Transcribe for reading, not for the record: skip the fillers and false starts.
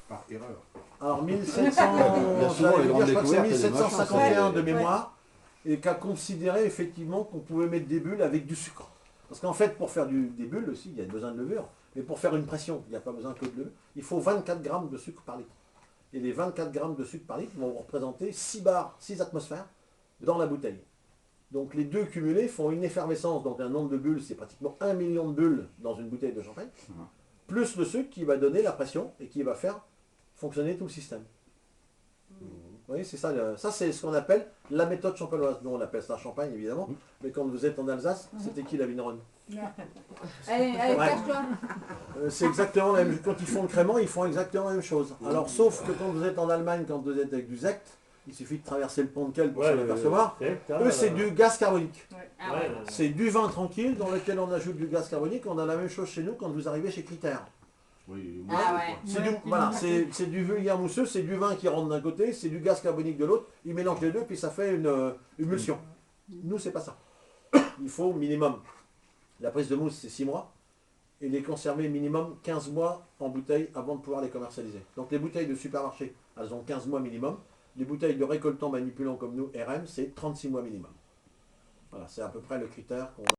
par erreur. Alors 1700, Bien souvent, les grandes je crois que c'est découvertes, il y a des machins, 1751 de c'est- mémoire, et qu'a considéré effectivement qu'on pouvait mettre des bulles avec du sucre. Parce qu'en fait, pour faire des bulles aussi, il y a besoin de levure, mais pour faire une pression, il n'y a pas besoin que de levure. Il faut 24 grammes de sucre par litre. Et les 24 grammes de sucre par litre vont représenter 6 bars, 6 atmosphères dans la bouteille. Donc les deux cumulés font une effervescence, donc un nombre de bulles, c'est pratiquement 1 million de bulles dans une bouteille de champagne, plus le sucre qui va donner la pression et qui va faire fonctionner tout le système. Vous voyez, c'est ça, ça c'est ce qu'on appelle la méthode champenoise. Nous on appelle ça champagne évidemment, mais quand vous êtes en Alsace, c'était qui la vigneronne? Allez, Ouais. cache-toi. C'est exactement la même. Quand ils font le crément, ils font exactement la même chose. Alors sauf que quand vous êtes en Allemagne, quand vous êtes avec du Zect, il suffit de traverser le pont de Quelle pour s'en apercevoir. Eux c'est du gaz carbonique. Ah ouais. C'est du vin tranquille dans lequel on ajoute du gaz carbonique. On a la même chose chez nous quand vous arrivez chez Critère. Oui, Ah ouais. C'est du, voilà, c'est du vulgaire mousseux, c'est du vin qui rentre d'un côté, c'est du gaz carbonique de l'autre. Ils mélangent les deux puis ça fait une émulsion. Nous c'est pas ça. Il faut minimum. La prise de mousse c'est 6 mois et les conserver minimum 15 mois en bouteille avant de pouvoir les commercialiser. Donc les bouteilles de supermarché, elles ont 15 mois minimum. Les bouteilles de récoltants manipulants comme nous, RM, c'est 36 mois minimum. Voilà, c'est à peu près le critère qu'on a.